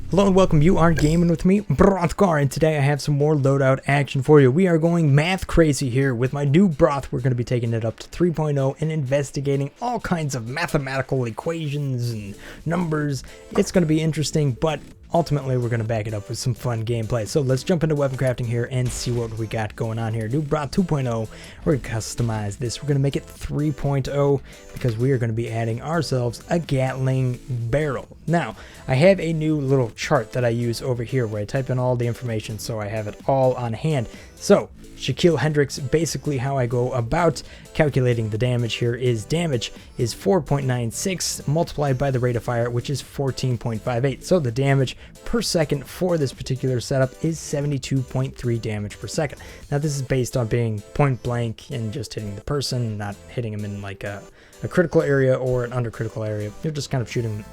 Hello and welcome, you are gaming with me, Brothgar, and today I have some more loadout action for you. We are going math crazy here with my new broth. We're going to be taking it up to 3.0 and investigating all kinds of mathematical equations and numbers. It's going to be interesting, but ultimately we're going to back it up with some fun gameplay. So let's jump into weapon crafting here and see what we got going on here. New broth 2.0, we're going to customize this. We're going to make it 3.0 because we are going to be adding ourselves a Gatling barrel. Now, I have a new little chart that I use over here where I type in all the information so I have it all on hand. So, Shaquille Hendricks, basically how I go about calculating the damage here is damage is 4.96 multiplied by the rate of fire, which is 14.58. So the damage per second for this particular setup is 72.3 damage per second. Now this is based on being point blank and just hitting the person, not hitting them in like a critical area or an under critical area. You're just kind of shooting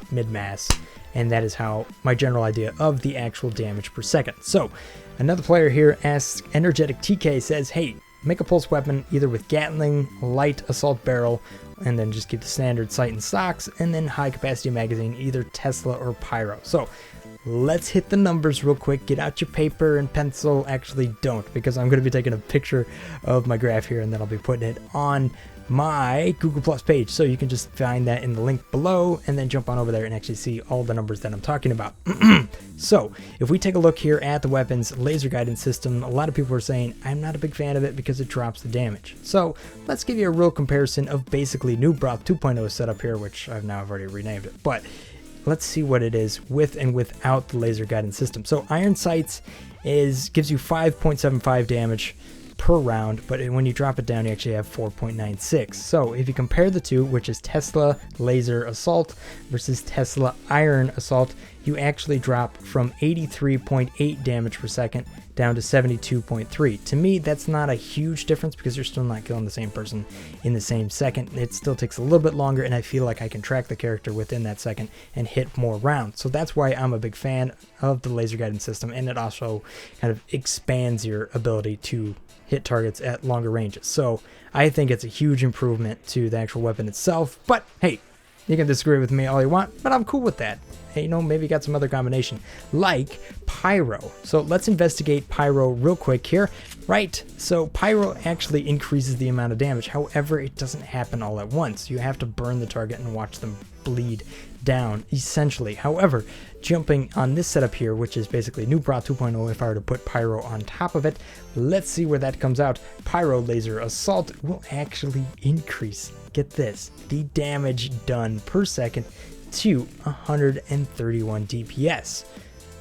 mid-mass, and that is how my general idea of the actual damage per second. So another player here asks, Energetic TK says, hey, make a pulse weapon either with Gatling, light assault barrel, and then just keep the standard sight and stocks, and then high capacity magazine, either Tesla or Pyro. So let's hit the numbers real quick. Get out your paper and pencil. Actually don't, because I'm going to be taking a picture of my graph here and then I'll be putting it on my Google Plus page, so you can just find that in the link below and then jump on over there and actually see all the numbers that I'm talking about. So if we take a look here at the weapons laser guidance system, a lot of people are saying I'm not a big fan of it because it drops the damage. So let's give you a real comparison of basically new broth 2.0 setup here, which I've already renamed it, but let's see what it is with and without the laser guidance system. So iron sights gives you 5.75 damage per round, but when you drop it down you actually have 4.96. So if you compare the two, which is Tesla laser assault versus Tesla iron assault, you actually drop from 83.8 damage per second down to 72.3. To me, that's not a huge difference because you're still not killing the same person in the same second. It still takes a little bit longer, and I feel like I can track the character within that second and hit more rounds. So that's why I'm a big fan of the laser guidance system, and it also kind of expands your ability to hit targets at longer ranges. So I think it's a huge improvement to the actual weapon itself, but hey, you can disagree with me all you want, but I'm cool with that. Hey, you know, maybe you got some other combination like Pyro. So let's investigate Pyro real quick here. Right, so Pyro actually increases the amount of damage. However, it doesn't happen all at once. You have to burn the target and watch them bleed down, essentially. However, jumping on this setup here, which is basically new broth 2.0, if I were to put Pyro on top of it, let's see where that comes out. Pyro laser assault will actually increase, get this, the damage done per second to 131 DPS.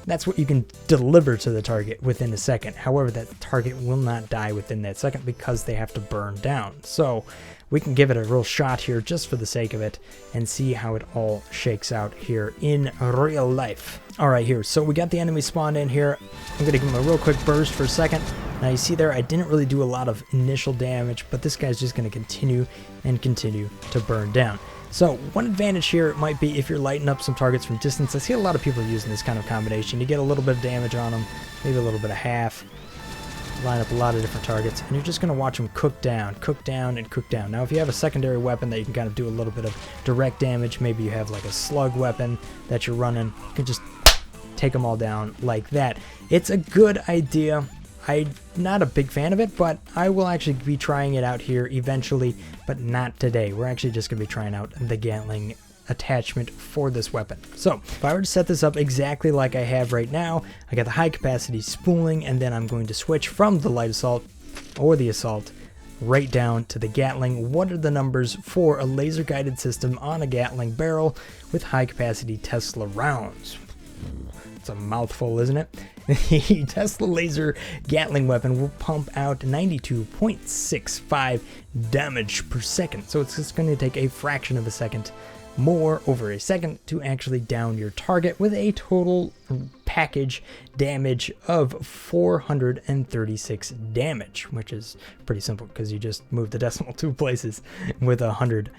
That's what you can deliver to the target within a second. However, that target will not die within that second because they have to burn down. So we can give it a real shot here just for the sake of it and see how it all shakes out here in real life. All right, here, so we got the enemy spawned in here. I'm gonna give him a real quick burst for a second. Now you see there, I didn't really do a lot of initial damage, but this guy's just gonna continue and continue to burn down. So one advantage here might be if you're lighting up some targets from distance. I see a lot of people using this kind of combination. You get a little bit of damage on them, maybe a little bit of half. Line up a lot of different targets, and you're just going to watch them cook down, and cook down. Now if you have a secondary weapon that you can kind of do a little bit of direct damage, maybe you have like a slug weapon that you're running, you can just take them all down like that. It's a good idea. I'm not a big fan of it, but I will actually be trying it out here eventually, but not today. We're actually just going to be trying out the Gatling attachment for this weapon. So if I were to set this up exactly like I have right now, I got the high capacity spooling, and then I'm going to switch from the light assault or the assault right down to the Gatling. What are the numbers for a laser guided system on a Gatling barrel with high capacity Tesla rounds? It's a mouthful, isn't it? The Tesla laser Gatling weapon will pump out 92.65 damage per second. So it's just going to take a fraction of a second more over a second to actually down your target with a total package damage of 436 damage, which is pretty simple because you just move the decimal 2 places with a 100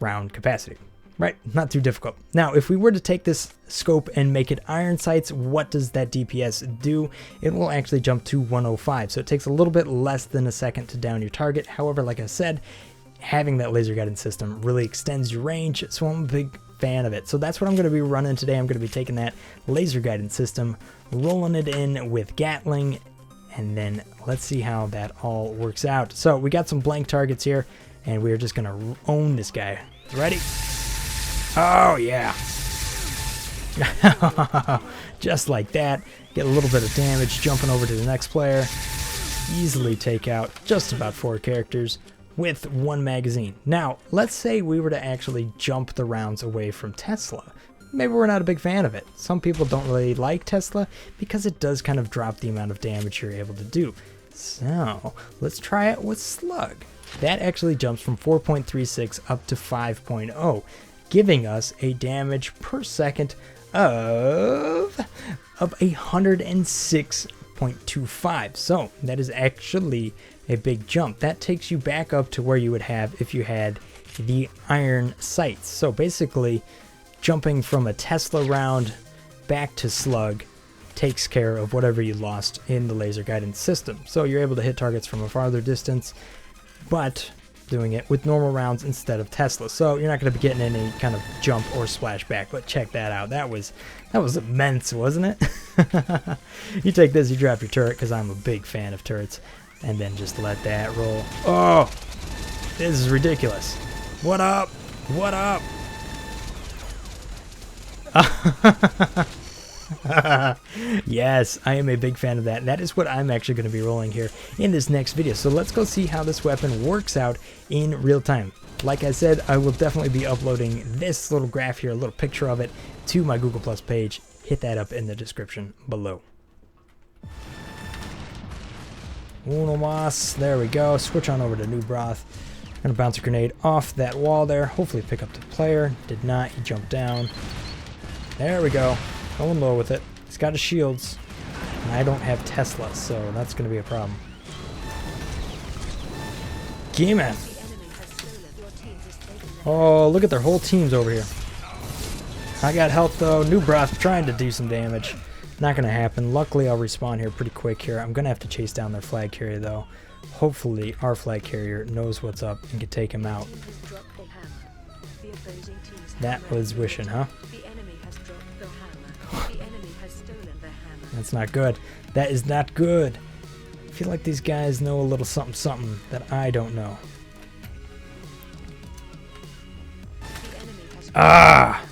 round capacity. Right, not too difficult. Now, if we were to take this scope and make it iron sights, what does that DPS do? It will actually jump to 105, so it takes a little bit less than a second to down your target. However, like I said, having that laser guidance system really extends your range, so I'm a big fan of it. So that's what I'm going to be running today. I'm going to be taking that laser guidance system, rolling it in with Gatling, and then let's see how that all works out. So we got some blank targets here, and we're just going to own this guy. Ready? Oh, yeah. Just like that. Get a little bit of damage jumping over to the next player. Easily take out just about 4 characters with 1 magazine. Now, let's say we were to actually jump the rounds away from Tesla. Maybe we're not a big fan of it. Some people don't really like Tesla because it does kind of drop the amount of damage you're able to do. So, let's try it with Slug. That actually jumps from 4.36 up to 5.0, giving us a damage per second of 106.25. So that is actually a big jump. That takes you back up to where you would have if you had the iron sights. So basically, jumping from a Tesla round back to Slug takes care of whatever you lost in the laser guidance system. So you're able to hit targets from a farther distance, but doing it with normal rounds instead of Tesla. So you're not going to be getting any kind of jump or splash back, but check that out. That was immense, wasn't it? You take this, you drop your turret, because I'm a big fan of turrets, and then just let that roll. Oh, this is ridiculous. What up? What up? Yes, I am a big fan of that. That is what I'm actually going to be rolling here in this next video. So let's go see how this weapon works out in real time. Like I said, I will definitely be uploading this little graph here, a little picture of it, to my Google Plus page. Hit that up in the description below. Uno mas. There we go. Switch on over to New Broth. Gonna bounce a grenade off that wall there. Hopefully pick up the player. Did not. He jumped down. There we go. Going low with it. He's got his shields. And I don't have Tesla, so that's going to be a problem. Gimme! Oh, look at their whole teams over here. I got health though. New Broth trying to do some damage. Not going to happen. Luckily, I'll respawn here pretty quick here. I'm going to have to chase down their flag carrier though. Hopefully, our flag carrier knows what's up and can take him out. That was wishing, huh? That's not good. That is not good. I feel like these guys know a little something something that I don't know. Ah!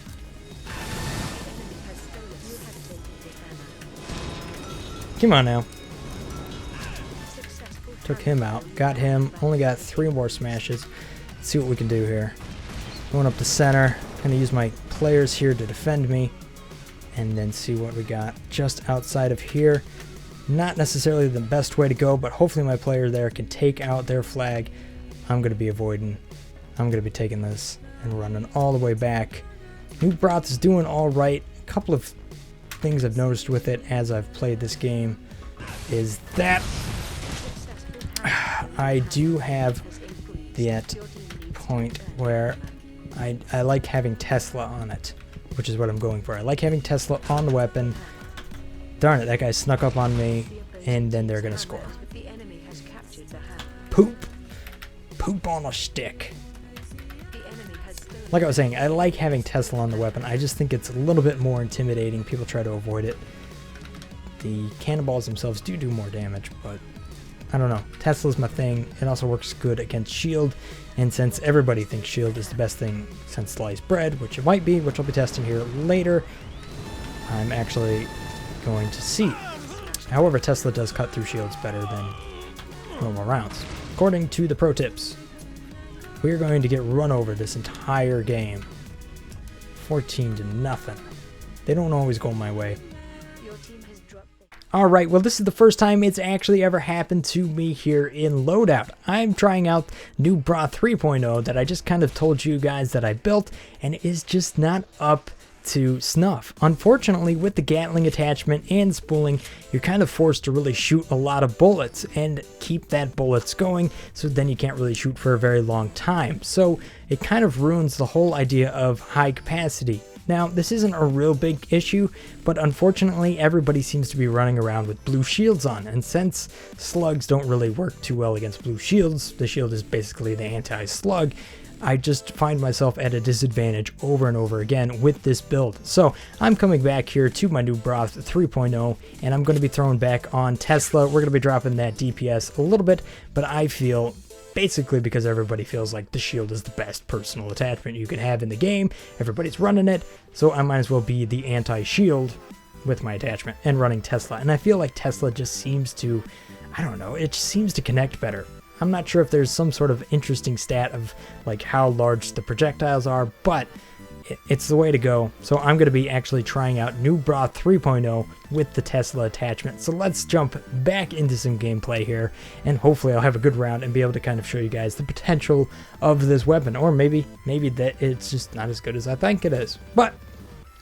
Come on now. Took him out. Got him. Only got 3 more smashes. Let's see what we can do here. Going up the center. Gonna use my players here to defend me. And then see what we got just outside of here. Not necessarily the best way to go, but hopefully my player there can take out their flag. I'm going to be avoiding. I'm going to be taking this and running all the way back. New Broth is doing all right. A couple of things I've noticed with it as I've played this game is that I do have that point where I like having Tesla on it, which is what I'm going for. I like having Tesla on the weapon. Darn it, that guy snuck up on me, and then they're gonna score. Poop. Poop on a stick. Like I was saying, I like having Tesla on the weapon. I just think it's a little bit more intimidating. People try to avoid it. The cannonballs themselves do more damage, but I don't know. Tesla's my thing. It also works good against shield, and since everybody thinks shield is the best thing since sliced bread, which it might be, which I'll be testing here later, I'm actually going to see. However, Tesla does cut through shields better than normal rounds. According to the pro tips, we're going to get run over this entire game. 14-0. They don't always go my way. Alright, well this is the first time it's actually ever happened to me here in Loadout. I'm trying out new Broth 3.0 that I just kind of told you guys that I built, and it is just not up to snuff. Unfortunately, with the Gatling attachment and spooling, you're kind of forced to really shoot a lot of bullets and keep that bullets going, so then you can't really shoot for a very long time. So it kind of ruins the whole idea of high capacity. Now, this isn't a real big issue, but unfortunately everybody seems to be running around with blue shields on, and since slugs don't really work too well against blue shields, the shield is basically the anti-slug, I just find myself at a disadvantage over and over again with this build. So I'm coming back here to my new Broth 3.0, and I'm going to be throwing back on Tesla. We're going to be dropping that DPS a little bit, but I feel, basically because everybody feels like the shield is the best personal attachment you can have in the game, everybody's running it, so I might as well be the anti-shield with my attachment and running Tesla. And I feel like Tesla just seems to, I don't know, it just seems to connect better. I'm not sure if there's some sort of interesting stat of like how large the projectiles are, but it's the way to go. So I'm going to be actually trying out new Broth 3.0 with the Tesla attachment. So let's jump back into some gameplay here, and hopefully I'll have a good round and be able to kind of show you guys the potential of this weapon, or maybe that it's just not as good as I think it is. But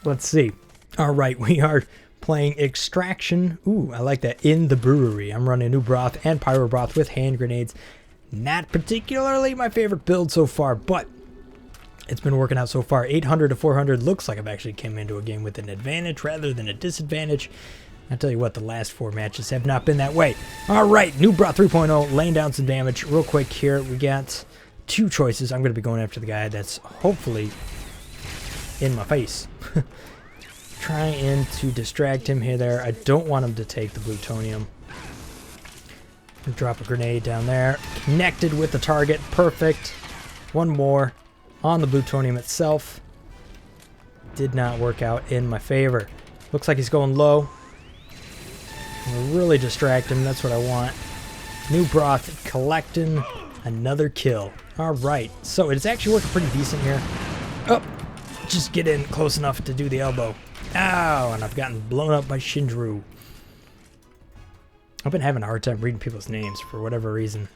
let's see. All right, we are playing Extraction. Ooh, I like that. In the brewery. I'm running new Broth and Pyro Broth with hand grenades. Not particularly my favorite build so far, but it's been working out so far. 800 to 400. Looks like I've actually came into a game with an advantage rather than a disadvantage. I tell you what, the last 4 matches have not been that way. All right, new Broth 3.0, laying down some damage real quick here. We got 2 choices. I'm going to be going after the guy that's hopefully in my face. Trying to distract him here there. I don't want him to take the plutonium. Drop a grenade down there. Connected with the target. Perfect. One more on the plutonium itself. Did not work out in my favor. Looks like he's going low. We'll really distract him. That's what I want. New Broth collecting another kill. Alright. So it's actually working pretty decent here. Oh! Just get in close enough to do the elbow. Ow, and I've gotten blown up by Shinjuru. I've been having a hard time reading people's names for whatever reason.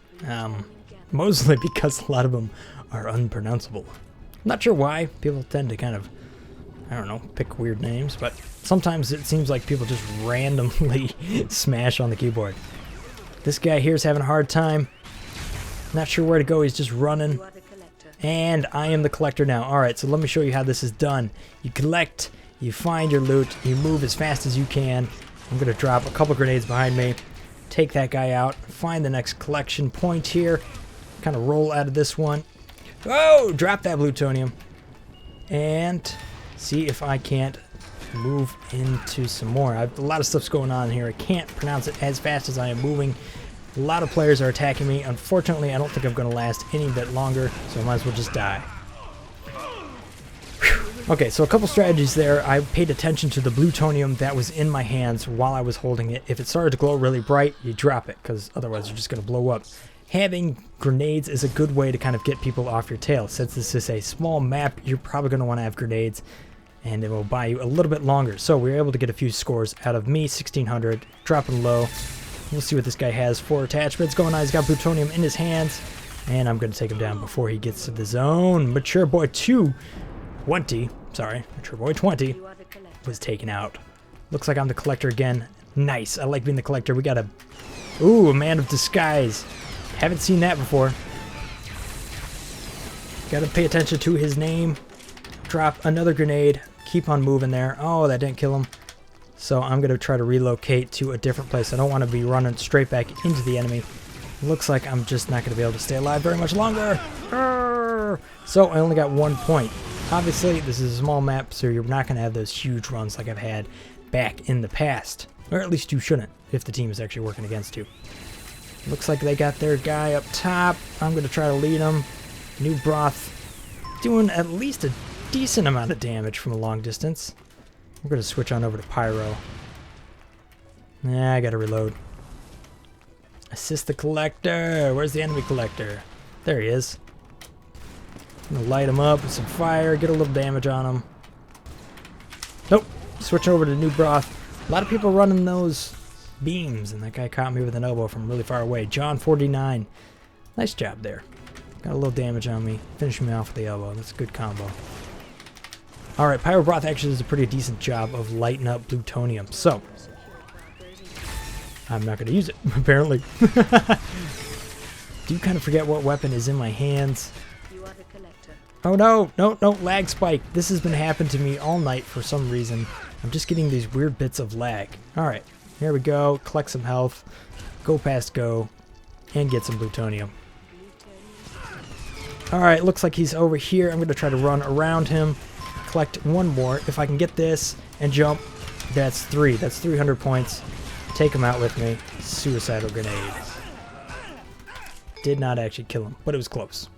Mostly because a lot of them are unpronounceable. I'm not sure why. People tend to kind of, I don't know, pick weird names, but sometimes it seems like people just randomly smash on the keyboard. This guy here's having a hard time. Not sure where to go. He's just running. And I am the collector now. Alright, so let me show you how this is done. You collect, you find your loot, you move as fast as you can. I'm going to drop a couple grenades behind me, take that guy out, find the next collection point here, kind of roll out of this one. Oh, drop that plutonium. And see if I can't move into some more. A lot of stuff's going on here. I can't pronounce it as fast as I am moving. A lot of players are attacking me. Unfortunately, I don't think I'm going to last any bit longer, so I might as well just die. Whew. Okay, so a couple strategies there. I paid attention to the plutonium that was in my hands while I was holding it. If it started to glow really bright, you drop it, because otherwise you're just going to blow up. Having grenades is a good way to kind of get people off your tail. Since this is a small map, you're probably going to want to have grenades, and it will buy you a little bit longer. So we were able to get a few scores out of me, 1600, dropping low. We'll see what this guy has for attachments going on. He's got plutonium in his hands, and I'm going to take him down before he gets to the zone. Mature Boy 20, sorry, Mature Boy 20 was taken out. Looks like I'm the collector again. Nice. I like being the collector. We got a Man of Disguise. Haven't seen that before. Got to pay attention to his name. Drop another grenade. Keep on moving there. Oh, that didn't kill him. So I'm going to try to relocate to a different place. I don't want to be running straight back into the enemy. Looks like I'm just not going to be able to stay alive very much longer. So I only got 1 point. Obviously, this is a small map, so you're not going to have those huge runs like I've had back in the past. Or at least you shouldn't, if the team is actually working against you. Looks like they got their guy up top. I'm going to try to lead him. New Broth doing at least a decent amount of damage from a long distance. We're going to switch on over to Pyro. Nah, I got to reload. Assist the collector. Where's the enemy collector? There he is. I'm going to light him up with some fire, get a little damage on him. Nope. Switch over to New Broth. A lot of people running those beams, and that guy caught me with an elbow from really far away. John 49. Nice job there. Got a little damage on me. Finishing me off with the elbow. That's a good combo. Alright, Pyro Broth actually does a pretty decent job of lighting up plutonium, so I'm not going to use it, apparently. Do kind of forget what weapon is in my hands. Oh no, no, lag spike. This has been happening to me all night for some reason. I'm just getting these weird bits of lag. Alright, here we go. Collect some health. Go past go. And get some plutonium. Alright, looks like he's over here. I'm going to try to run around him. Collect one more. If I can get this and jump, that's 3. That's 300 points. Take him out with me. Suicidal grenade. Did not actually kill him, but it was close.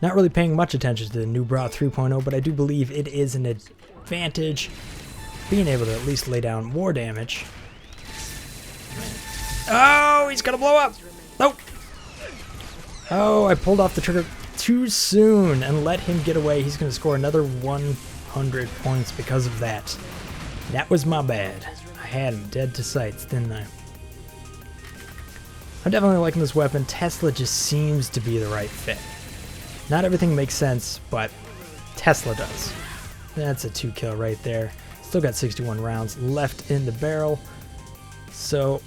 Not really paying much attention to the new Broth 3.0, but I do believe it is an advantage being able to at least lay down more damage. Oh, he's gonna blow up! Nope! Oh, I pulled off the trigger too soon and let him get away. He's gonna score another 100 points because of that. That was my bad. I had him dead to sights, didn't I? I'm definitely liking this weapon. Tesla just seems to be the right fit. Not everything makes sense, but Tesla does. That's a 2 kill right there. Still got 61 rounds left in the barrel. So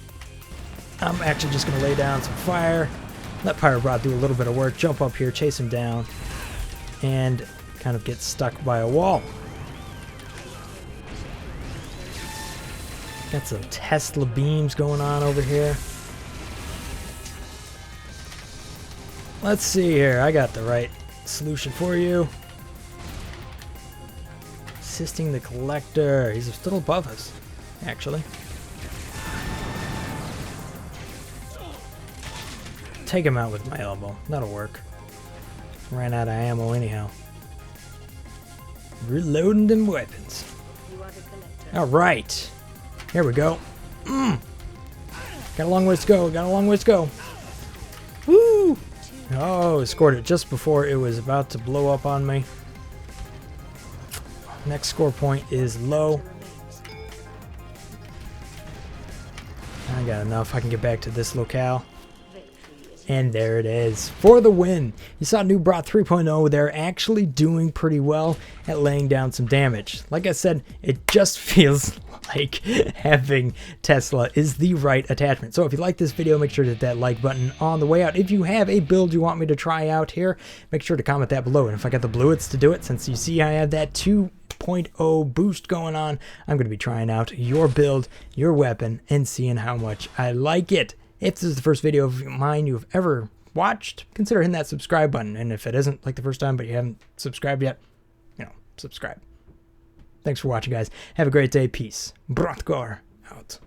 I'm actually just going to lay down some fire. Let Pirate Broth do a little bit of work. Jump up here, chase him down, and kind of get stuck by a wall. Got some Tesla beams going on over here. Let's see here. I got the right solution for you. Assisting the collector. He's still above us, actually. Take him out with my elbow. That'll work. Ran out of ammo anyhow. Reloading them weapons. Alright. Here we go. Got a long ways to go. Got a long ways to go. Woo! Oh, scored it just before it was about to blow up on me. Next score point is low. I got enough. I can get back to this locale. And there it is for the win. You saw new Broth 3.0. They're actually doing pretty well at laying down some damage. Like I said, it just feels like having Tesla is the right attachment. So if you like this video, make sure to hit that like button on the way out. If you have a build you want me to try out here, make sure to comment that below. And if I got the bluets to do it, since you see I have that 2.0 boost going on, I'm going to be trying out your build, your weapon, and seeing how much I like it. If this is the first video of mine you've ever watched, consider hitting that subscribe button. And if it isn't like the first time, but you haven't subscribed yet, subscribe. Thanks for watching, guys. Have a great day. Peace. Brothgar out.